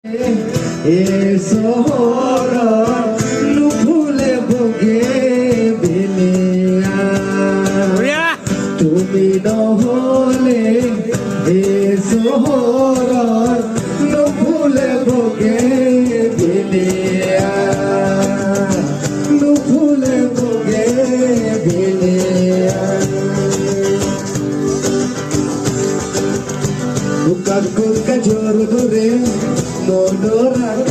এ শহর নুফুলে ভোগে বিলিয়া তুমি নহলে এ শহর নুফুলে ভোগে বিলিয়া নুফুলে ভোগে বিলিয়া কুকা কুকা জোর ধরে মনোরা